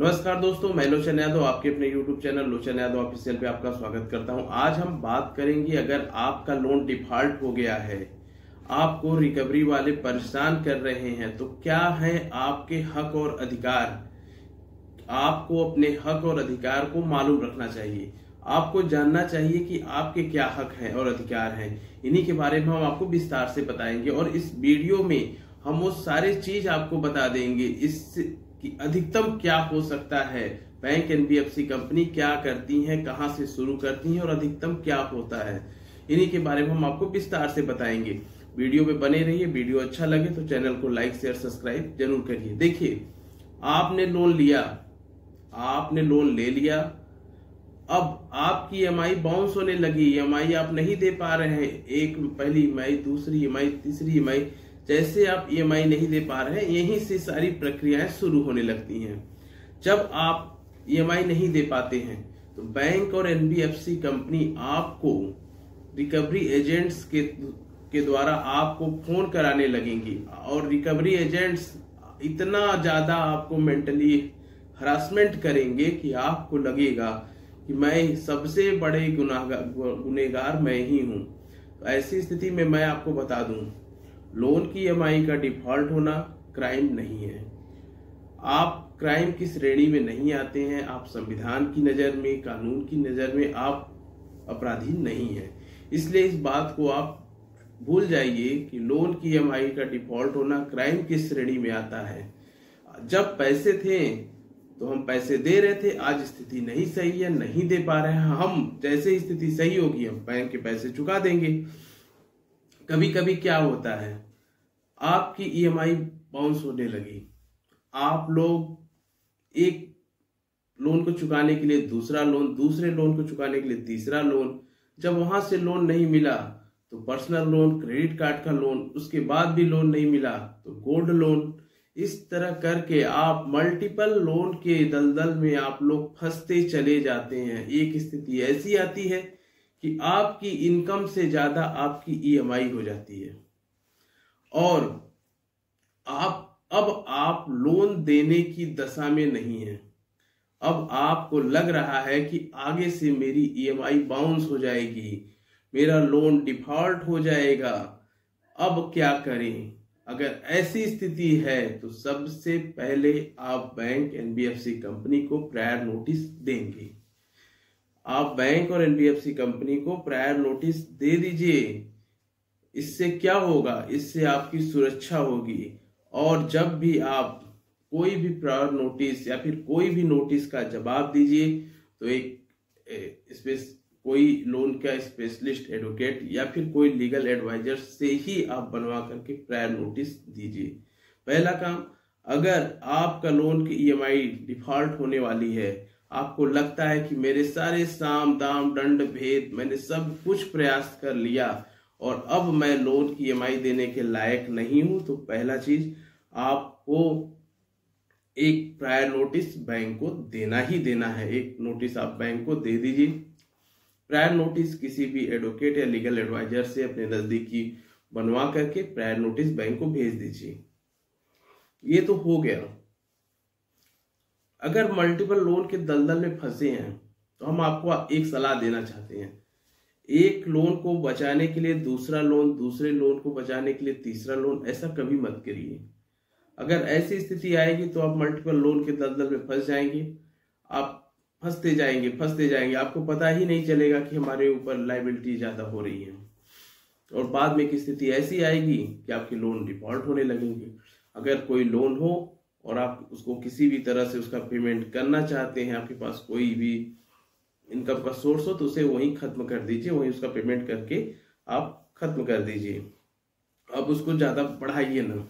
नमस्कार दोस्तों, मैं लोचन यादव आपके अपने YouTube चैनल लोचन यादव ऑफिशियल पे आपका स्वागत करता हूं। आज हम बात करेंगे, अगर आपका लोन डिफॉल्ट हो गया है, आपको रिकवरी वाले परेशान कर रहे हैं, तो क्या है आपके हक और अधिकार। आपको अपने हक और अधिकार को मालूम रखना चाहिए। आपको जानना चाहिए कि आपके क्या हक हैं और अधिकार हैं। इन्हीं के बारे में हम आपको विस्तार से बताएंगे और इस वीडियो में हम वो सारी चीज आपको बता देंगे इस कि अधिकतम क्या हो सकता है, बैंक एनबीएफसी कंपनी क्या करती है, कहां से शुरू करती है और अधिकतम क्या होता है। इन्हीं के बारे में हम आपको विस्तार से बताएंगे। वीडियो में बने रहिए। वीडियो अच्छा लगे तो चैनल को लाइक शेयर सब्सक्राइब जरूर करिए। देखिए, आपने लोन लिया, आपने लोन ले लिया, अब आपकी ईएमआई बाउंस होने लगी। ईएमआई आप नहीं दे पा रहे हैं, एक पहली ईएमआई, दूसरी ईएमआई, तीसरी ईएमआई, जैसे आप ईएमआई नहीं दे पा रहे हैं, यहीं से सारी प्रक्रियाएं शुरू होने लगती हैं। जब आप ईएमआई नहीं दे पाते हैं तो बैंक और एनबीएफसी कंपनी आपको रिकवरी एजेंट्स के द्वारा आपको फोन कराने लगेंगी और रिकवरी एजेंट्स इतना ज्यादा आपको मेंटली हरासमेंट करेंगे कि आपको लगेगा कि मैं सबसे बड़े गुनहगार मैं ही हूं। तो ऐसी स्थिति में मैं आपको बता दूं, लोन की ईएमआई का डिफॉल्ट होना क्राइम नहीं है। आप क्राइम की श्रेणी में नहीं आते हैं। आप संविधान की नजर में, कानून की नजर में आप अपराधी नहीं हैं। इसलिए इस बात को आप भूल जाइए कि लोन की ईएमआई का डिफॉल्ट होना क्राइम की श्रेणी में आता है। जब पैसे थे तो हम पैसे दे रहे थे, आज स्थिति नहीं सही है, नहीं दे पा रहे हैं, हम जैसे स्थिति सही होगी हम बैंक के पैसे चुका देंगे। कभी कभी क्या होता है, आपकी ईएमआई बाउंस होने लगी, आप लोग एक लोन को चुकाने के लिए दूसरा लोन, दूसरे लोन को चुकाने के लिए तीसरा लोन, जब वहां से लोन नहीं मिला तो पर्सनल लोन, क्रेडिट कार्ड का लोन, उसके बाद भी लोन नहीं मिला तो गोल्ड लोन। इस तरह करके आप मल्टीपल लोन के दलदल में आप लोग फंसते चले जाते हैं। एक स्थिति ऐसी आती है कि आपकी इनकम से ज्यादा आपकी ईएमआई हो जाती है और आप लोन देने की दशा में नहीं है। अब आपको लग रहा है कि आगे से मेरी ईएमआई बाउंस हो जाएगी, मेरा लोन डिफॉल्ट हो जाएगा, अब क्या करें। अगर ऐसी स्थिति है तो सबसे पहले आप बैंक एनबीएफसी कंपनी को प्रायर नोटिस देंगे। आप बैंक और एनबीएफसी कंपनी को प्रायर नोटिस दे दीजिए। इससे क्या होगा, इससे आपकी सुरक्षा होगी और जब भी आप कोई भी प्रायर नोटिस या फिर कोई भी नोटिस का जवाब दीजिए तो एक कोई लोन का स्पेशलिस्ट एडवोकेट या फिर कोई लीगल एडवाइजर से ही आप बनवा करके प्रायर नोटिस दीजिए। पहला काम, अगर आपका लोन की ईएमआई डिफॉल्ट होने वाली है, आपको लगता है कि मेरे सारे साम दाम दंड भेद मैंने सब कुछ प्रयास कर लिया और अब मैं लोन की ईएमआई देने के लायक नहीं हूं, तो पहला चीज आपको एक प्रायर नोटिस बैंक को देना ही देना है। एक नोटिस आप बैंक को दे दीजिए। प्रायर नोटिस किसी भी एडवोकेट या लीगल एडवाइजर से अपने नजदीकी बनवा करके प्रायर नोटिस बैंक को भेज दीजिए। ये तो हो गया। अगर मल्टीपल लोन के दलदल में फंसे हैं तो हम आपको एक सलाह देना चाहते हैं। एक लोन को बचाने के लिए दूसरा लोन, दूसरे लोन को बचाने के लिए तीसरा लोन, ऐसा कभी मत करिए। अगर ऐसी स्थिति आएगी तो आप मल्टीपल लोन के दलदल में फंस जाएंगे। आप फंसते जाएंगे, आपको पता ही नहीं चलेगा कि हमारे ऊपर लायबिलिटी ज्यादा हो रही है और बाद में की स्थिति ऐसी आएगी कि आपके लोन डिफॉल्ट होने लगेंगे। अगर कोई लोन हो और आप उसको किसी भी तरह से उसका पेमेंट करना चाहते हैं, आपके पास कोई भी इनकम का सोर्स हो, तो उसे वहीं खत्म कर दीजिए, वहीं उसका पेमेंट करके आप खत्म कर दीजिए। अब उसको ज्यादा बढ़ाइए ना।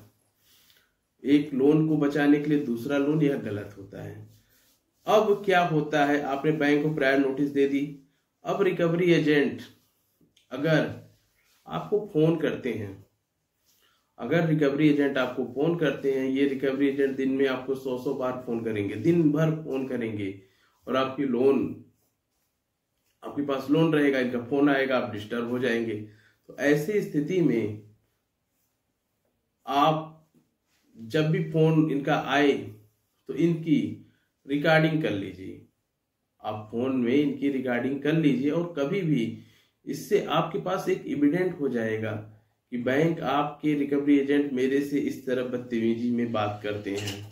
एक लोन को बचाने के लिए दूसरा लोन, यह गलत होता है। अब क्या होता है, आपने बैंक को प्रायर नोटिस दे दी। अब रिकवरी एजेंट अगर आपको फोन करते हैं, ये रिकवरी एजेंट दिन में आपको 100 बार फोन करेंगे, दिन भर फोन करेंगे और आपके पास लोन रहेगा, इनका फोन आएगा, आप डिस्टर्ब हो जाएंगे। तो ऐसी स्थिति में आप जब भी फोन इनका आए तो इनकी रिकॉर्डिंग कर लीजिए। आप फोन में इनकी रिकॉर्डिंग कर लीजिए और कभी भी इससे आपके पास एक एविडेंट हो जाएगा कि बैंक आपके रिकवरी एजेंट मेरे से इस तरह बदतमीजी में बात करते हैं।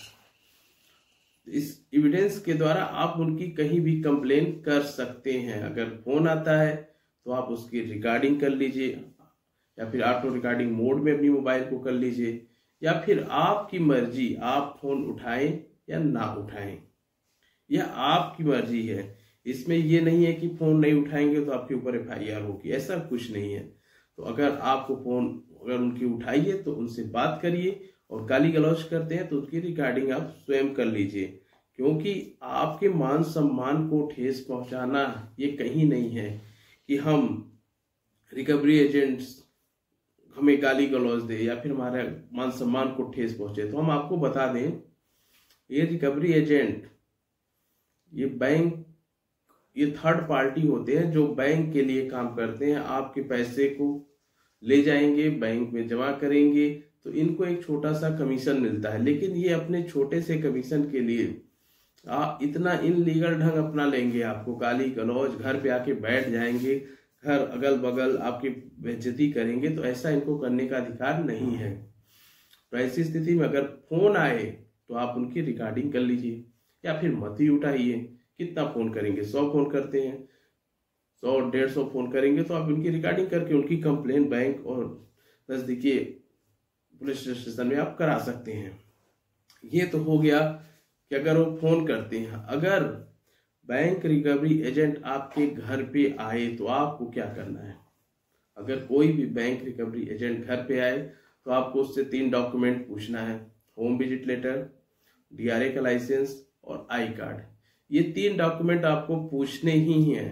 इस एविडेंस के द्वारा आप उनकी कहीं भी कंप्लेन कर सकते हैं। अगर फोन आता है तो आप उसकी रिकॉर्डिंग कर लीजिए, या फिर ऑटो रिकॉर्डिंग मोड में अपनी मोबाइल को कर लीजिए, या फिर आपकी मर्जी, आप फोन उठाएं या ना उठाएं, यह आपकी मर्जी है। इसमें यह नहीं है कि फोन नहीं उठाएंगे तो आपके ऊपर FIR होगी, ऐसा कुछ नहीं है। तो अगर आपको फोन अगर उनकी उठाइए तो उनसे बात करिए, और गाली गलौज करते हैं तो उसकी रिकॉर्डिंग आप स्वयं कर लीजिए, क्योंकि आपके मान सम्मान को ठेस पहुंचाना ये कहीं नहीं है कि हम रिकवरी एजेंट्स हमें गाली गलौज दे या फिर हमारे मान सम्मान को ठेस पहुंचे। तो हम आपको बता दें, ये रिकवरी एजेंट, ये बैंक, ये थर्ड पार्टी होते हैं जो बैंक के लिए काम करते हैं। आपके पैसे को ले जाएंगे, बैंक में जमा करेंगे, तो इनको एक छोटा सा कमीशन मिलता है। लेकिन ये अपने छोटे से कमीशन के लिए इतना इनलीगल ढंग अपना लेंगे, आपको गाली गलौज, घर पे आके बैठ जाएंगे, घर अगल बगल आपकी बेइज्जती करेंगे। तो ऐसा इनको करने का अधिकार नहीं है। तो ऐसी स्थिति में अगर फोन आए तो आप उनकी रिकॉर्डिंग कर लीजिए, या फिर मत ही उठाइए। कितना फोन करेंगे? 100 फोन करते हैं, 100-150 फोन करेंगे तो आप उनकी रिकॉर्डिंग करके उनकी कंप्लेन बैंक और नजदीकी पुलिस स्टेशन में आप करा सकते हैं। ये तो हो गया कि अगर वो फोन करते हैं। अगर बैंक रिकवरी एजेंट आपके घर पे आए तो आपको क्या करना है? अगर कोई भी बैंक रिकवरी एजेंट घर पे आए तो आपको उससे 3 डॉक्यूमेंट पूछना है: होम विजिट लेटर, DRA का लाइसेंस और आई कार्ड। ये 3 डॉक्यूमेंट आपको पूछने ही हैं।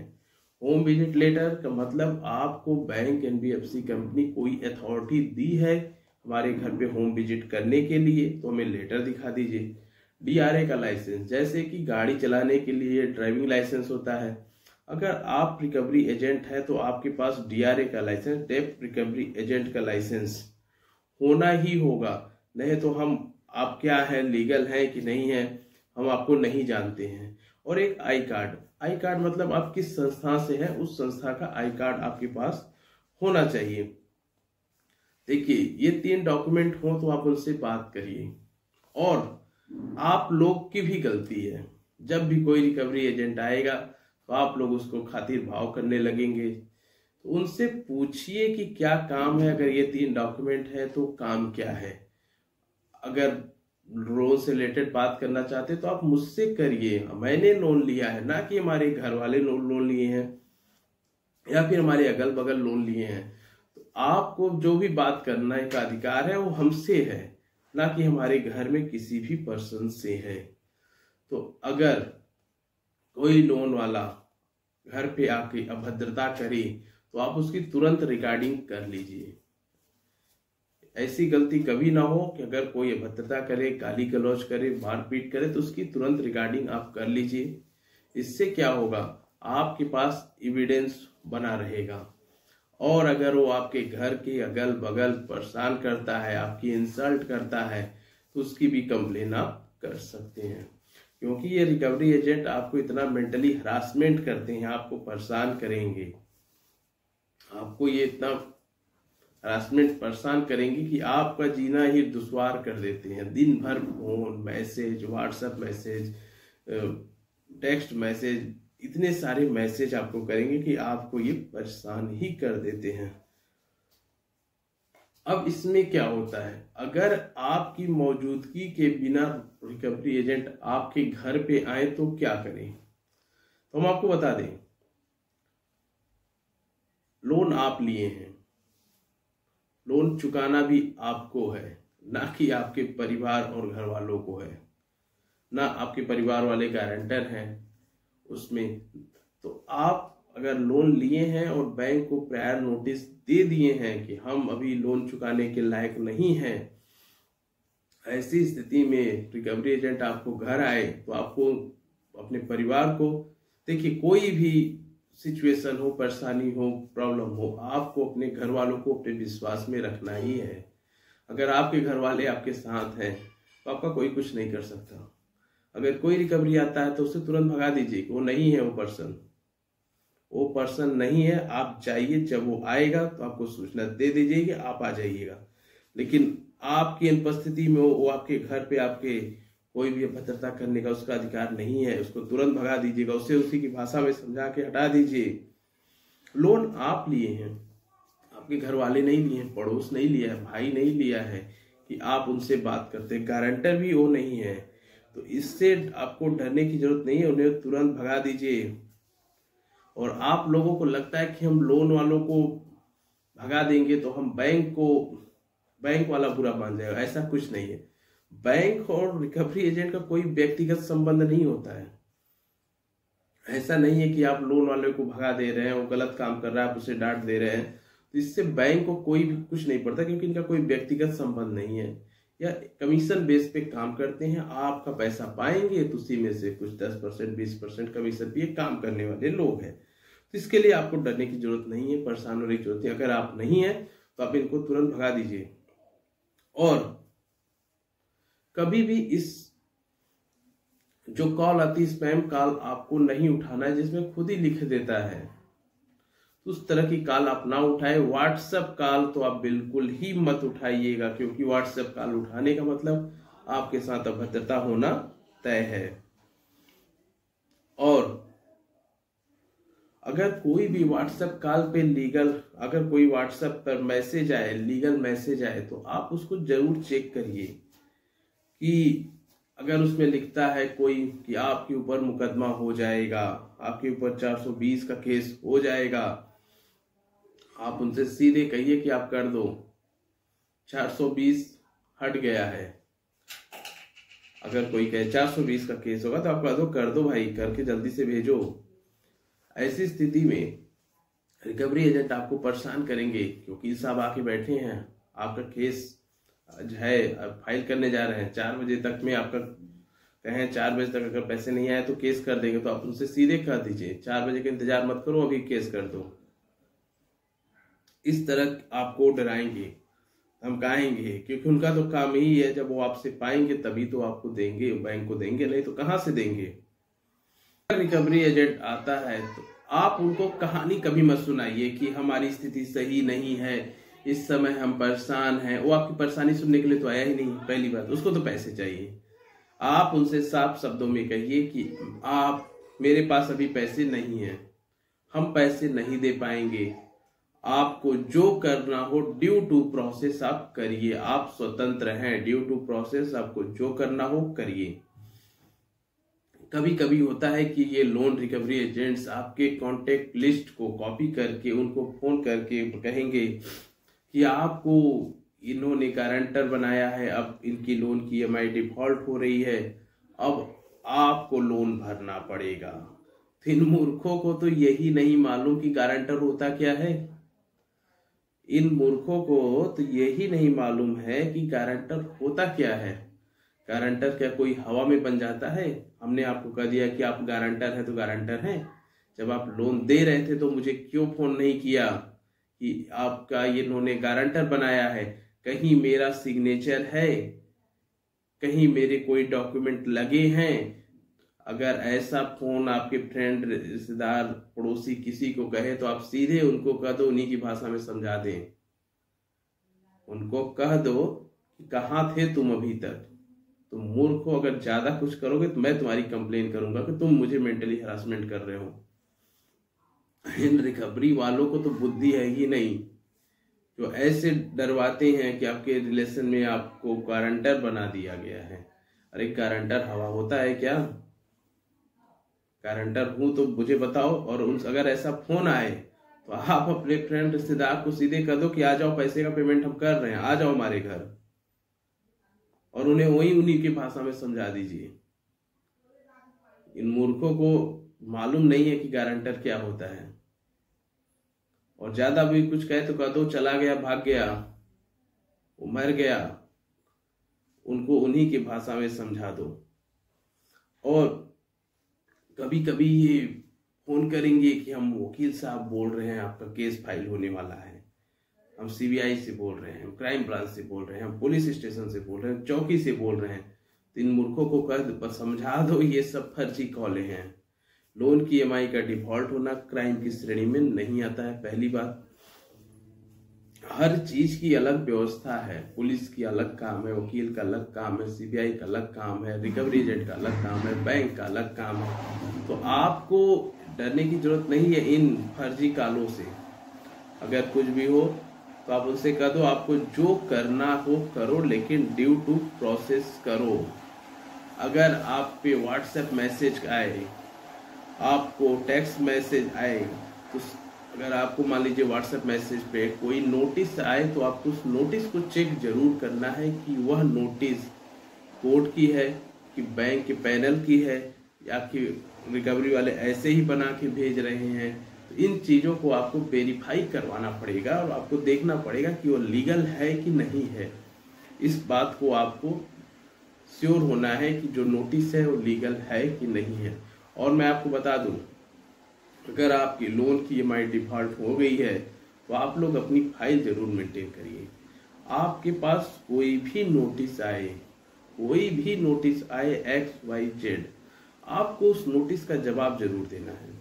होम विजिट लेटर का मतलब आपको बैंक NBFC कंपनी कोई अथॉरिटी दी है हमारे घर पे होम विजिट करने के लिए, तो हमें लेटर दिखा दीजिए। DRA का लाइसेंस, जैसे कि गाड़ी चलाने के लिए ड्राइविंग लाइसेंस होता है। अगर आप रिकवरी एजेंट है तो आपके पास DRA का लाइसेंस, डेप्ट रिकवरी एजेंट का लाइसेंस होना ही होगा। नहीं तो हम आप क्या है, लीगल है कि नहीं है, हम आपको नहीं जानते हैं। और एक आई कार्ड, आई कार्ड मतलब आप किस संस्था से है, उस संस्था का आई कार्ड आपके पास होना चाहिए। देखिए, ये 3 डॉक्यूमेंट हो तो आप उनसे बात करिए। और आप लोग की भी गलती है, जब भी कोई रिकवरी एजेंट आएगा तो आप लोग उसको खातिर भाव करने लगेंगे। तो उनसे पूछिए कि क्या काम है। अगर ये 3 डॉक्यूमेंट है तो काम क्या है। अगर लोन से रिलेटेड बात करना चाहते तो आप मुझसे करिए। मैंने लोन लिया है, ना कि हमारे घर वाले लोन लिए हैं या फिर हमारे अगल बगल लोन लिए हैं। तो आपको जो भी बात करने का अधिकार है वो हमसे है, ना कि हमारे घर में किसी भी पर्सन से है। तो अगर कोई लोन वाला घर पे आके अभद्रता करे तो आप उसकी तुरंत रिकॉर्डिंग कर लीजिए। ऐसी गलती कभी ना हो कि अगर कोई अभद्रता करे, गाली गलौज करे, मारपीट करे तो उसकी तुरंत रिकॉर्डिंग आप कर लीजिए। इससे क्या होगा, आपके पास एविडेंस बना रहेगा। और अगर वो आपके घर के अगल बगल परेशान करता है, आपकी इंसल्ट करता है, तो उसकी भी कंप्लेन आप कर सकते हैं। क्योंकि ये रिकवरी एजेंट आपको इतना मेंटली हरासमेंट करते हैं, आपको परेशान करेंगे, आपको ये इतना हरासमेंट परेशान करेंगे कि आपका जीना ही दुश्वार कर देते हैं। दिन भर phone, message, WhatsApp message, text message, इतने सारे मैसेज आपको करेंगे कि आपको ये परेशान ही कर देते हैं। अब इसमें क्या होता है, अगर आपकी मौजूदगी के बिना रिकवरी एजेंट आपके घर पे आए तो क्या करें? तो हम आपको बता दें, लोन आप लिए हैं, लोन चुकाना भी आपको है, ना कि आपके परिवार और घर वालों को है। ना आपके परिवार वाले गारंटर हैं उसमें। तो आप अगर लोन लिए हैं और बैंक को प्रायर नोटिस दे दिए हैं कि हम अभी लोन चुकाने के लायक नहीं हैं, ऐसी स्थिति में रिकवरी एजेंट आपको घर आए तो आपको अपने परिवार को, देखिए कोई भी सिचुएशन हो, परेशानी हो, प्रॉब्लम हो, आपको अपने घर वालों को अपने विश्वास में रखना ही है। अगर आपके घर वाले आपके साथ हैं तो आपका कोई कुछ नहीं कर सकता। अगर कोई रिकवरी आता है तो उसे तुरंत भगा दीजिए, वो नहीं है, वो पर्सन नहीं है। आप जाइए, जब वो आएगा तो आपको सूचना दे दीजिए कि आप आ जाइएगा। लेकिन आपकी अनुपस्थिति में वो आपके घर पे आपके कोई भी भद्रता करने का उसका अधिकार नहीं है। उसको तुरंत भगा दीजिएगा, उसे उसी की भाषा में समझा के हटा दीजिए। लोन आप लिए हैं, आपके घर वाले नहीं लिए हैं, पड़ोस नहीं लिया है, भाई नहीं लिया है कि आप उनसे बात करते, गारंटर भी वो नहीं है। तो इससे आपको डरने की जरूरत नहीं है, उन्हें तुरंत भगा दीजिए। और आप लोगों को लगता है कि हम लोन वालों को भगा देंगे तो हम बैंक वाला बुरा मान जाएगा, ऐसा कुछ नहीं है। बैंक और रिकवरी एजेंट का कोई व्यक्तिगत संबंध नहीं होता है। ऐसा नहीं है कि आप लोन वाले को भगा दे रहे हैं, वो गलत काम कर रहा है, आप उसे डांट दे रहे हैं, तो इससे बैंक को कोई भी कुछ नहीं पड़ता, क्योंकि इनका कोई व्यक्तिगत संबंध नहीं है। या कमीशन बेस पे काम करते हैं, आपका पैसा पाएंगे तो उसी में से कुछ 10% 20% कमीशन पे काम करने वाले लोग हैं। तो इसके लिए आपको डरने की जरूरत नहीं है, परेशान होने की जरूरत नहीं। अगर आप नहीं है तो आप इनको तुरंत भगा दीजिए। और कभी भी इस जो कॉल आती है स्पैम कॉल आपको नहीं उठाना है, जिसमें खुद ही लिख देता है, तो उस तरह की कॉल आप ना उठाए। व्हाट्सएप कॉल तो आप बिल्कुल ही मत उठाइएगा, क्योंकि व्हाट्सएप कॉल उठाने का मतलब आपके साथ अभद्रता होना तय है। और अगर कोई भी व्हाट्सएप कॉल पे अगर कोई व्हाट्सएप पर मैसेज आए, लीगल मैसेज आए, तो आप उसको जरूर चेक करिए कि अगर उसमें लिखता है कोई कि आपके ऊपर मुकदमा हो जाएगा, आपके ऊपर 420 का केस हो जाएगा, आप उनसे सीधे कहिए कि आप कर दो, 420 हट गया है। अगर कोई कहे 420 का केस होगा तो आप कह दो कर दो भाई, करके जल्दी से भेजो। ऐसी स्थिति में रिकवरी एजेंट आपको परेशान करेंगे, क्योंकि साहब आके बैठे हैं, आपका केस है फाइल करने जा रहे हैं, 4 बजे तक में आपका कहें 4 बजे तक अगर पैसे नहीं आए तो केस कर देंगे, तो आप उनसे सीधे कह दीजिए 4 बजे का इंतजार मत करो, अभी केस कर दो। इस तरह आपको डराएंगे, धमकाएंगे, क्योंकि उनका तो काम ही है, जब वो आपसे पाएंगे तभी तो आपको देंगे, बैंक को देंगे, नहीं तो कहां से देंगे। रिकवरी एजेंट आता है तो आप उनको कहानी कभी मत सुनाइए कि हमारी स्थिति सही नहीं है, इस समय हम परेशान हैं। वो आपकी परेशानी सुनने के लिए तो आया ही नहीं, पहली बात, उसको तो पैसे चाहिए। आप उनसे साफ शब्दों में कहिए कि आप मेरे पास अभी पैसे नहीं हैं, हम पैसे नहीं दे पाएंगे, आपको जो करना हो ड्यू टू प्रोसेस आप करिए, आप स्वतंत्र हैं, ड्यू टू प्रोसेस आपको जो करना हो करिए। कभी कभी होता है कि ये लोन रिकवरी एजेंट्स आपके कॉन्टेक्ट लिस्ट को कॉपी करके उनको फोन करके कहेंगे कि आपको इन्होंने गारंटर बनाया है, अब इनकी लोन की EMI डिफॉल्ट हो रही है, अब आपको लोन भरना पड़ेगा। तो इन मूर्खों को तो यही नहीं मालूम कि गारंटर होता क्या है। इन मूर्खों को तो यही नहीं मालूम है कि गारंटर होता क्या है। गारंटर क्या कोई हवा में बन जाता है? हमने आपको कह दिया कि आप गारंटर हैं तो गारंटर हैं। जब आप लोन दे रहे थे तो मुझे क्यों फोन नहीं किया कि आपका ये इन्होंने गारंटर बनाया है, कहीं मेरा सिग्नेचर है, कहीं मेरे कोई डॉक्यूमेंट लगे हैं। अगर ऐसा फोन आपके फ्रेंड, रिश्तेदार, पड़ोसी किसी को कहे तो आप सीधे उनको कह दो, उन्हीं की भाषा में समझा दें। उनको कह दो कि कहाँ थे तुम अभी तक। तुम मूर्खो, अगर ज्यादा कुछ करोगे तो मैं तुम्हारी कंप्लेन करूंगा कि तुम मुझे मेंटली हरासमेंट कर रहे हो। इन रिकवरी वालों को तो बुद्धि है ही नहीं, जो ऐसे डरवाते हैं कि आपके रिलेशन में आपको गारंटर बना दिया गया है। अरे गारंटर हवा होता है क्या? गारंटर हूं तो मुझे बताओ। और अगर ऐसा फोन आए तो आप अपने फ्रेंड, रिश्तेदार को सीधे कह दो कि आ जाओ, पैसे का पेमेंट हम कर रहे हैं, आ जाओ हमारे घर, और उन्हें उन्हीं की भाषा में समझा दीजिए। इन मूर्खों को मालूम नहीं है कि गारंटर क्या होता है। और ज्यादा भी कुछ कहे तो कह दो चला गया, भाग गया, वो मर गया, उनको उन्हीं की भाषा में समझा दो। और कभी कभी ये फोन करेंगे कि हम वकील साहब बोल रहे हैं, आपका केस फाइल होने वाला है, हम CBI से बोल रहे हैं, हम क्राइम ब्रांच से बोल रहे हैं, हम पुलिस स्टेशन से बोल रहे हैं, चौकी से बोल रहे हैं। तो इन मूर्खों को समझा दो ये सब फर्जी कॉलें हैं। लोन की ईएमआई का डिफॉल्ट होना क्राइम की श्रेणी में नहीं आता है। पहली बात, हर चीज की अलग व्यवस्था है। पुलिस की अलग काम है, वकील का अलग काम है, सीबीआई का अलग काम है, रिकवरी एजेंट का अलग काम है, बैंक का अलग काम है। तो आपको डरने की जरूरत नहीं है इन फर्जी कालों से। अगर कुछ भी हो तो आप उनसे कह दो आपको जो करना हो करो, लेकिन ड्यू टू प्रोसेस करो। अगर आप पे व्हाट्सएप मैसेज आए, आपको टेक्स्ट मैसेज आए, तो अगर आपको मान लीजिए व्हाट्सएप मैसेज पे कोई नोटिस आए तो आपको उस नोटिस को चेक जरूर करना है कि वह नोटिस कोर्ट की है कि बैंक के पैनल की है या कि रिकवरी वाले ऐसे ही बना के भेज रहे हैं। तो इन चीज़ों को आपको वेरीफाई करवाना पड़ेगा और आपको देखना पड़ेगा कि वो लीगल है कि नहीं है। इस बात को आपको श्योर होना है कि जो नोटिस है वो लीगल है कि नहीं है। और मैं आपको बता दूं, अगर आपकी लोन की ईएमआई डिफॉल्ट हो गई है तो आप लोग अपनी फाइल जरूर मेंटेन करिए। आपके पास कोई भी नोटिस आए XYZ, आपको उस नोटिस का जवाब जरूर देना है।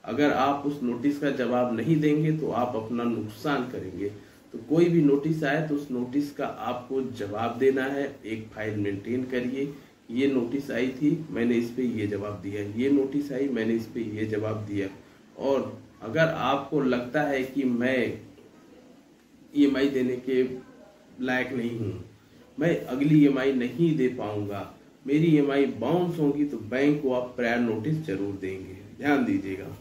अगर आप उस नोटिस का जवाब नहीं देंगे तो आप अपना नुकसान करेंगे। तो कोई भी नोटिस आए तो उस नोटिस का आपको जवाब देना है। एक फाइल मेंटेन करिए, ये नोटिस आई थी, मैंने इस पे ये जवाब दिया, ये नोटिस आई, मैंने इस पे ये जवाब दिया। और अगर आपको लगता है कि मैं ईएमआई देने के लायक नहीं हूँ, मैं अगली ईएमआई नहीं दे पाऊंगा, मेरी ईएमआई बाउंस होगी, तो बैंक को आप प्रायर नोटिस जरूर देंगे। ध्यान दीजिएगा।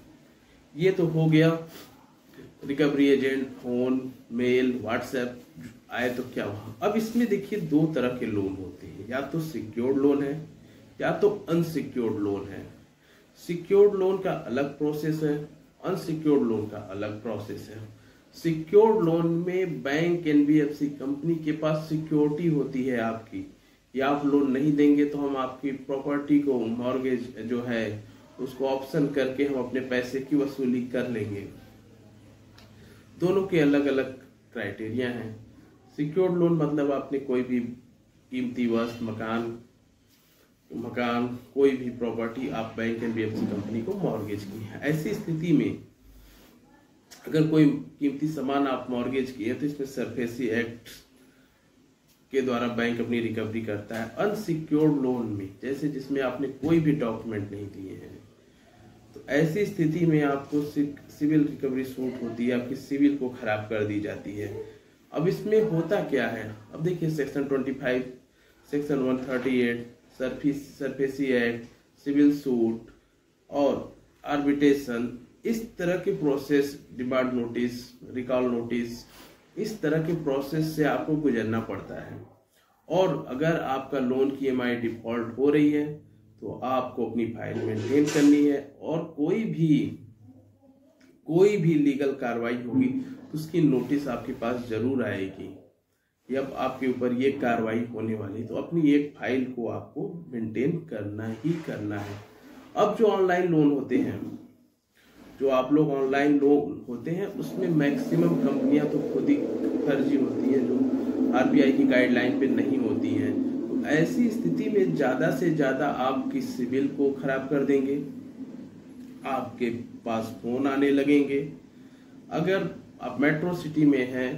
ये तो हो गया recovery agent, phone, mail, WhatsApp आए तो क्या हुआ। अब इसमें देखिए दो तरह के लोन होते हैं, या तो सिक्योर्ड लोन है या तो अनसिक्योर्ड लोन है। सिक्योर्ड लोन का अलग प्रोसेस है, अनसिक्योर्ड लोन का अलग प्रोसेस है। सिक्योर्ड लोन में बैंक, एनबीएफसी कंपनी के पास सिक्योरिटी होती है आपकी, या आप लोन नहीं देंगे तो हम आपकी प्रॉपर्टी को, मॉर्गेज जो है उसको ऑप्शन करके हम अपने पैसे की वसूली कर लेंगे। दोनों के अलग अलग क्राइटेरिया हैं। सिक्योर्ड लोन मतलब आपने कोई भी कीमती वस्तु, मकान, कोई भी प्रॉपर्टी आप बैंक, एनबीएफसी कंपनी को मॉर्गेज की है। ऐसी स्थिति में अगर कोई कीमती सामान आप मॉर्गेज किए तो इसमें सरफेसी एक्ट के द्वारा बैंक अपनी रिकवरी करता है। अनसिक्योर्ड लोन में, जैसे जिसमें आपने कोई भी डॉक्यूमेंट नहीं दिए हैं, तो ऐसी स्थिति में आपको सिविल रिकवरी सूट होती है, आपकी सिविल को खराब कर दी जाती है। अब इसमें होता क्या है, अब देखिए section 25, section 138, SARFAESI act, civil suit और आर्बिट्रेशन, इस तरह के process, demand notice, recall notice, इस तरह के प्रोसेस से आपको गुजरना पड़ता है। और अगर आपका लोन की ईएमआई डिफॉल्ट हो रही है तो आपको अपनी फाइल मेंटेन करनी है, और कोई भी लीगल कार्रवाई होगी तो उसकी नोटिस आपके पास जरूर आएगी कि अब आपके ऊपर ये कार्रवाई होने वाली, तो अपनी एक फाइल को आपको मेंटेन करना ही करना है। अब जो ऑनलाइन लोन होते हैं, जो आप लोग ऑनलाइन लोन होते हैं, उसमें मैक्सिमम कंपनियां तो खुद ही फर्जी होती हैं, जो आरबीआई की गाइडलाइन पे नहीं होती हैं। तो ऐसी स्थिति में ज्यादा से ज्यादा आपकी सिविल को खराब कर देंगे, आपके पास फोन आने लगेंगे। अगर आप मेट्रो सिटी में हैं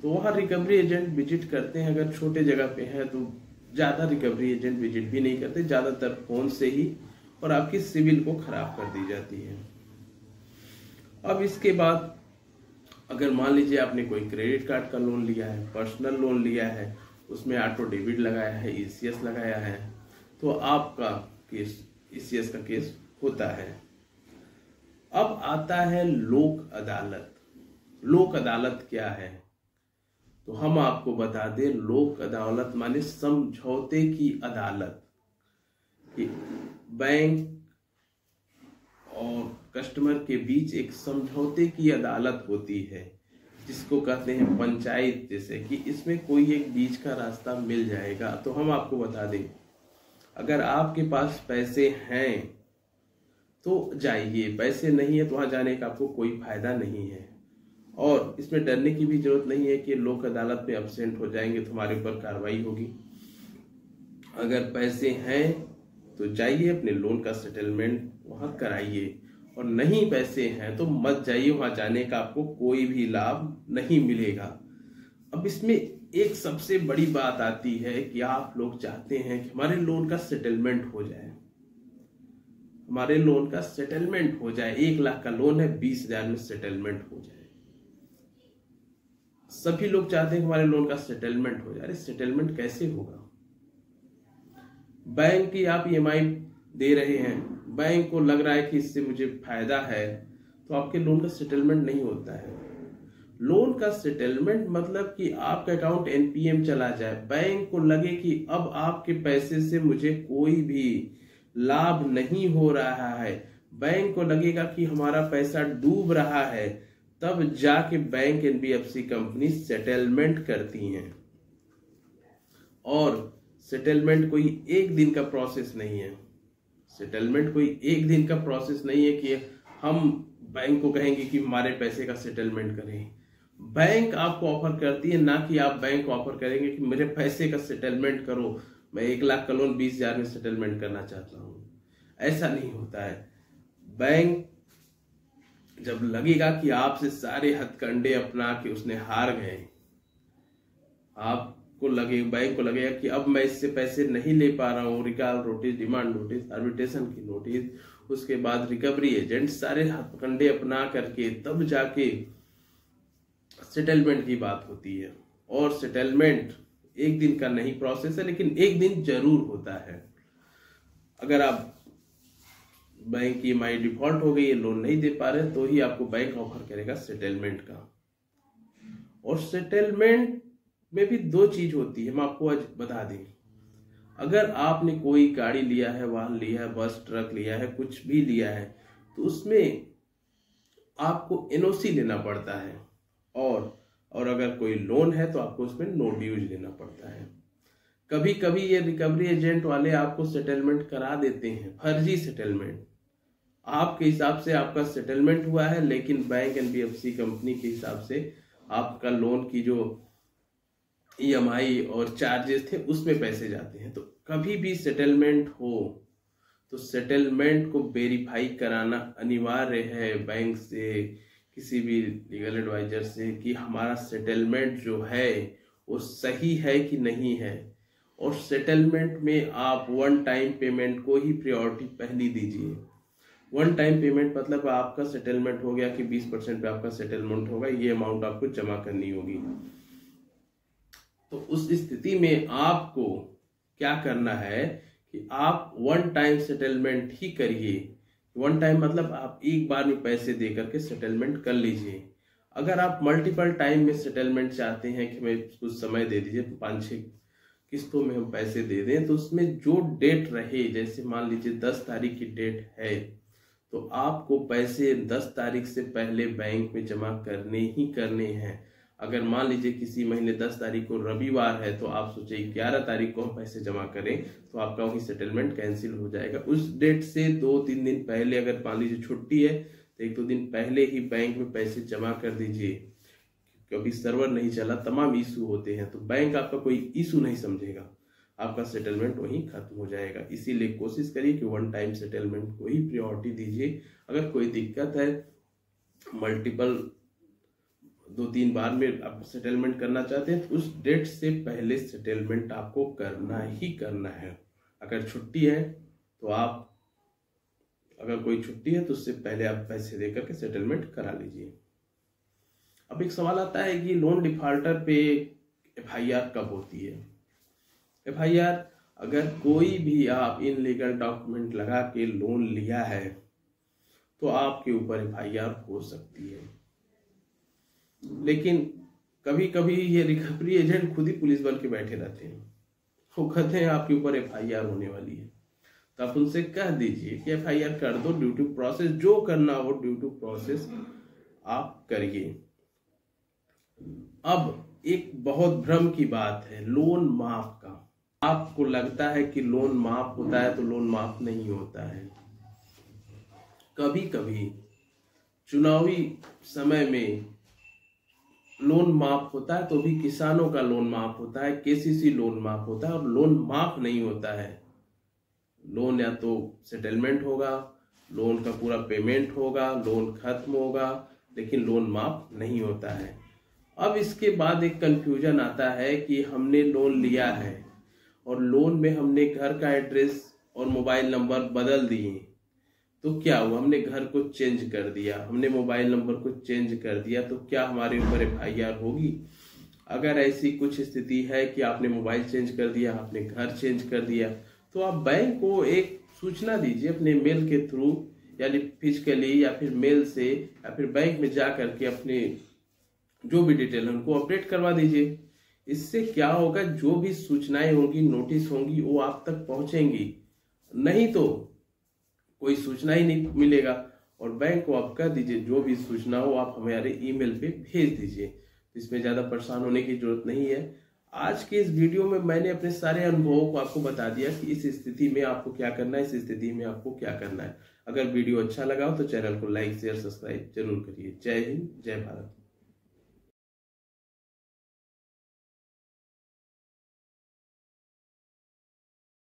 तो वहाँ रिकवरी एजेंट विजिट करते हैं, अगर छोटे जगह पे है तो ज्यादा रिकवरी एजेंट विजिट भी नहीं करते, ज्यादातर फोन से ही, और आपकी सिविल को खराब कर दी जाती है। अब इसके बाद अगर मान लीजिए आपने कोई क्रेडिट कार्ड का लोन लिया है, पर्सनल लोन लिया है, उसमें ऑटो डेबिट लगाया है, ईसीएस लगाया है, तो आपका केस, ईसीएस का केस होता है। अब आता है लोक अदालत। लोक अदालत क्या है तो हम आपको बता दें, लोक अदालत माने समझौते की अदालत। बैंक और कस्टमर के बीच एक समझौते की अदालत होती है, जिसको कहते हैं पंचायत। जैसे कि इसमें कोई एक बीच का रास्ता मिल जाएगा। तो हम आपको बता दें, अगर आपके पास पैसे हैं तो जाइए, पैसे नहीं है तो वहां जाने का आपको कोई फायदा नहीं है। और इसमें डरने की भी जरूरत नहीं है कि लोक अदालत में एब्सेंट हो जाएंगे तो हमारे ऊपर कार्रवाई होगी। अगर पैसे हैं तो जाइए अपने लोन का सेटलमेंट वहां कराइए, और नहीं पैसे हैं तो मत जाइए, वहां जाने का आपको कोई भी लाभ नहीं मिलेगा। अब इसमें एक सबसे बड़ी बात आती है कि आप लोग चाहते हैं कि हमारे लोन का सेटलमेंट हो जाए, हमारे लोन का सेटलमेंट हो जाए। 1 लाख का लोन है, 20,000 में सेटलमेंट हो जाए। सभी लोग चाहते हैं कि हमारे लोन का सेटलमेंट हो जाए। अरे सेटलमेंट कैसे होगा? बैंक की आप ईएमआई दे रहे हैं, बैंक को लग रहा है कि इससे मुझे फायदा है, तो आपके लोन का सेटलमेंट नहीं होता है। लोन का सेटलमेंट मतलब कि आपका अकाउंट एनपीएम चला जाए, बैंक को लगे कि अब आपके पैसे से मुझे कोई भी लाभ नहीं हो रहा है, बैंक को लगेगा कि हमारा पैसा डूब रहा है, तब जाके बैंक एनबीएफसी कंपनी सेटलमेंट करती हैं। और सेटलमेंट कोई एक दिन का प्रोसेस नहीं है। सेटलमेंट कोई एक दिन का प्रोसेस नहीं है कि हम बैंक को कहेंगे कि हमारे पैसे का सेटलमेंट करें। बैंक आपको ऑफर करती है, ना कि आप बैंक को ऑफर करेंगे कि मेरे पैसे का सेटलमेंट करो, मैं 1 लाख का लोन 20,000 में सेटलमेंट करना चाहता हूं। ऐसा नहीं होता है। बैंक जब लगेगा कि आपसे सारे हथकंडे अपना के उसने हार गए, आपको लगे, बैंक को लगेगा कि अब मैं इससे पैसे नहीं ले पा रहा हूँ, recall notice, demand notice, arbitration की नोटिस, उसके बाद रिकवरी एजेंट, सारे हथकंडे अपना करके तब जाके सेटलमेंट की बात होती है। और सेटलमेंट एक दिन का नहीं प्रोसेस है, लेकिन एक दिन जरूर होता है। अगर आप बैंक की ईएमआई डिफॉल्ट हो गई है, लोन नहीं दे पा रहे, तो ही आपको बैंक ऑफर करेगा सेटलमेंट का। और सेटलमेंट में भी 2 चीज होती है, हम आपको आज बता दें। अगर आपने कोई गाड़ी लिया है, वाहन लिया है, बस ट्रक लिया है, कुछ भी लिया है, तो उसमें आपको एनओसी लेना पड़ता है। और अगर कोई लोन है तो आपको उसमें नो ड्यूज लेना पड़ता है। कभी कभी ये रिकवरी एजेंट वाले आपको सेटलमेंट करा देते हैं, फर्जी सेटलमेंट। आपके हिसाब से आपका सेटलमेंट हुआ है, लेकिन बैंक एनबीएफसी कंपनी के हिसाब से आपका लोन की जो ईएमआई और चार्जेस थे उसमें पैसे जाते हैं। तो कभी भी सेटलमेंट हो तो सेटलमेंट को वेरीफाई कराना अनिवार्य है बैंक से, किसी भी लीगल एडवाइजर से, कि हमारा सेटलमेंट जो है वो सही है कि नहीं है। और सेटलमेंट में आप 1 टाइम पेमेंट को ही प्रायोरिटी पहली दीजिए। 1 टाइम पेमेंट मतलब आपका सेटलमेंट हो गया कि 20% पे आपका सेटलमेंट होगा, ये अमाउंट आपको जमा करनी होगी। तो उस स्थिति में आपको क्या करना है कि आप 1 टाइम सेटलमेंट ही करिए। 1 टाइम मतलब आप एक बार में पैसे दे करके सेटलमेंट कर लीजिए। अगर आप मल्टीपल टाइम में सेटलमेंट चाहते हैं कि मैं कुछ समय दे दीजिए, 5-6 किस्तों में हम पैसे दे दें, तो उसमें जो डेट रहे, जैसे मान लीजिए 10 तारीख की डेट है, तो आपको पैसे 10 तारीख से पहले बैंक में जमा करने ही करने हैं। अगर मान लीजिए किसी महीने 10 तारीख को रविवार है, तो आप सोचे 11 तारीख को हम पैसे जमा करें, तो आपका वही सेटलमेंट कैंसिल हो जाएगा। उस डेट से 2-3 दिन पहले, अगर मान लीजिए छुट्टी है तो 1-2 दिन पहले ही बैंक में पैसे जमा कर दीजिए। क्योंकि सर्वर नहीं चला, तमाम इशू होते हैं, तो बैंक आपका कोई इशू नहीं समझेगा, आपका सेटलमेंट वहीं खत्म हो जाएगा। इसीलिए कोशिश करिए कि 1 टाइम सेटलमेंट को ही प्रायोरिटी दीजिए। अगर कोई दिक्कत है, मल्टीपल 2-3 बार में आप सेटलमेंट करना चाहते हैं, तो उस डेट से पहले सेटलमेंट आपको करना ही करना है। अगर छुट्टी है तो आप, अगर कोई छुट्टी है तो उससे पहले आप पैसे देकर के सेटलमेंट करा लीजिए। अब एक सवाल आता है कि लोन डिफॉल्टर पे एफआईआर कब होती है? एफआईआर, अगर कोई भी आप इनलीगल डॉक्यूमेंट लगा के लोन लिया है तो आपके ऊपर एफआईआर हो सकती है। लेकिन कभी कभी ये रिकवरी एजेंट खुद ही पुलिस बन के बैठे रहते हैं, वो कहते हैं आपके ऊपर एफआईआर होने वाली है, तो आप उनसे कह दीजिए कि एफआईआर कर दो, ड्यू टू प्रोसेस, जो करना हो ड्यू टू प्रोसेस आप करिए। अब एक बहुत भ्रम की बात है लोन माफ का। आपको लगता है कि लोन माफ होता है, तो लोन माफ नहीं होता है। कभी कभी चुनावी समय में लोन माफ होता है तो भी किसानों का लोन माफ होता है, केसीसी लोन माफ होता है, और लोन माफ नहीं होता है। लोन या तो सेटलमेंट होगा, लोन का पूरा पेमेंट होगा, लोन खत्म होगा, लेकिन लोन माफ नहीं होता है। अब इसके बाद एक कंफ्यूजन आता है कि हमने लोन लिया है और लोन में हमने घर का एड्रेस और मोबाइल नंबर बदल दिए, तो क्या हुआ? हमने घर को चेंज कर दिया, हमने मोबाइल नंबर को चेंज कर दिया, तो क्या हमारे ऊपर FIR होगी? अगर ऐसी कुछ स्थिति है कि आपने मोबाइल चेंज कर दिया, आपने घर चेंज कर दिया, तो आप बैंक को एक सूचना दीजिए अपने मेल के थ्रू, यानी फिजिकली या फिर मेल से, या फिर बैंक में जा करके अपने जो भी डिटेल है उनको अपडेट करवा दीजिए। इससे क्या होगा, जो भी सूचनाएं होंगी, नोटिस होंगी, वो आप तक पहुंचेंगी। नहीं तो कोई सूचना ही नहीं मिलेगा। और बैंक को आप कह दीजिए जो भी सूचना हो आप हमारे ईमेल पे भेज दीजिए। इसमें ज्यादा परेशान होने की जरूरत नहीं है। आज के इस वीडियो में मैंने अपने सारे अनुभवों को आपको बता दिया कि इस स्थिति में आपको क्या करना है, इस स्थिति में आपको क्या करना है। अगर वीडियो अच्छा लगा हो तो चैनल को लाइक शेयर सब्सक्राइब जरूर करिए। जय हिंद, जय भारत।